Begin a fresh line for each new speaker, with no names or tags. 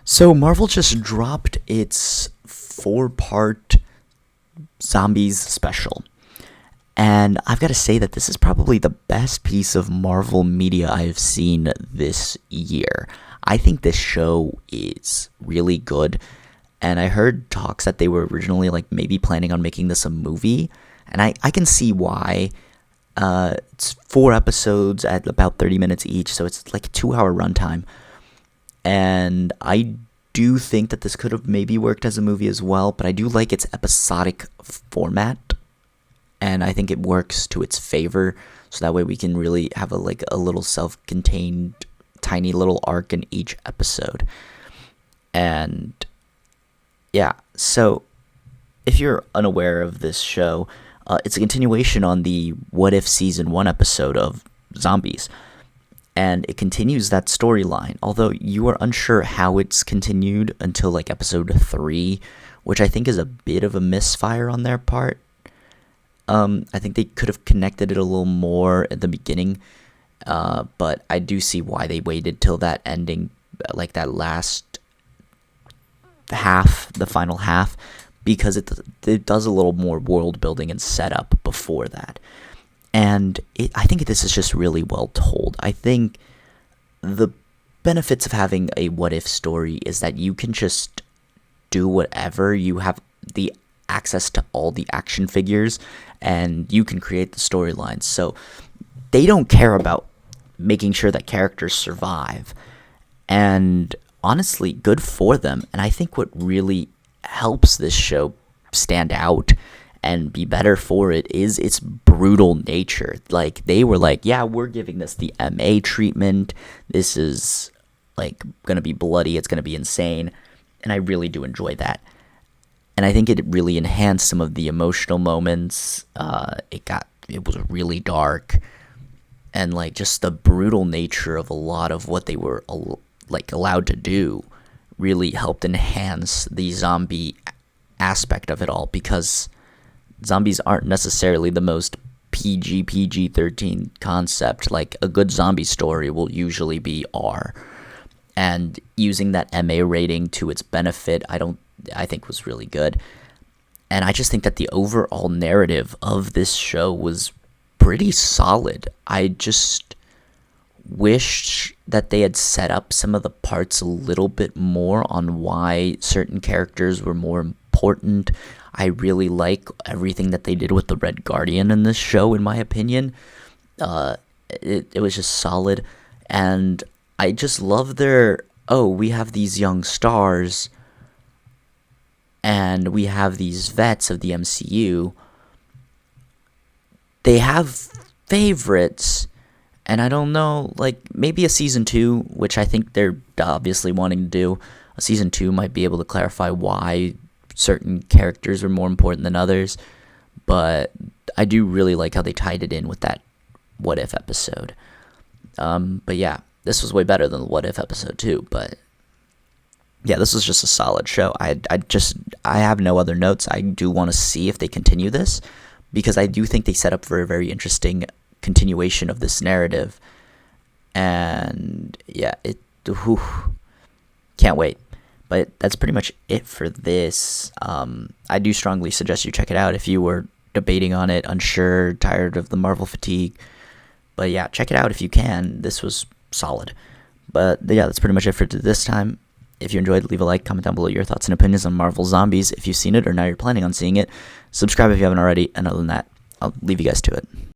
So Marvel just dropped its four-part zombies special. And I've got to say that this is probably the best piece of Marvel media I have seen this year. I think this show is really good. And I heard talks that they were originally like maybe planning on making this a movie. And I can see why. It's four episodes at about 30 minutes each, so it's like a 2 hour runtime. And I do think that this could have maybe worked as a movie as well, but I do like its episodic format, and I think it works to its favor. So that way we can really have a little self-contained, tiny little arc in each episode. And yeah, so if you're unaware of this show, it's a continuation on the What If Season 1 episode of Zombies. And it continues that storyline, although you are unsure how it's continued until like episode 3, which I think is a bit of a misfire on their part. I think they could have connected it a little more at the beginning, but I do see why they waited till that ending, like that last half, the final half, because it does a little more world building and setup before that. And I think this is just really well told. I think the benefits of having a what if story is that you can just do whatever. You have the access to all the action figures, and you can create the storylines. So they don't care about making sure that characters survive. And honestly, good for them. And I think what really helps this show stand out and be better for it is its brutal nature. Like, they were like, yeah, we're giving this the MA treatment. This is like gonna be bloody. It's gonna be insane. And I really do enjoy that. And I think it really enhanced some of the emotional moments. It was really dark, and like just the brutal nature of a lot of what they were like allowed to do really helped enhance the zombie aspect of it all, because zombies aren't necessarily the most PG-13 concept. Like, a good zombie story will usually be R. And using that MA rating to its benefit, I think was really good. And I just think that the overall narrative of this show was pretty solid. I just wish that they had set up some of the parts a little bit more on why certain characters were more important. I really like everything that they did with the Red Guardian in this show, in my opinion. It was just solid. And I just love we have these young stars and we have these vets of the MCU. They have favorites, and I don't know, like, maybe a season 2, which I think they're obviously wanting to do. A season 2 might be able to clarify why certain characters are more important than others, but I do really like how they tied it in with that What If episode. But yeah, this was way better than the What If episode too, but yeah, this was just a solid show. I have no other notes. I do want to see if they continue this, because I do think they set up for a very interesting continuation of this narrative. And yeah, can't wait. But that's pretty much it for this. I do strongly suggest you check it out if you were debating on it, unsure, tired of the Marvel fatigue. But yeah, check it out if you can. This was solid. But yeah, that's pretty much it for this time. If you enjoyed, leave a like, comment down below your thoughts and opinions on Marvel Zombies if you've seen it or now you're planning on seeing it. Subscribe if you haven't already. And other than that, I'll leave you guys to it.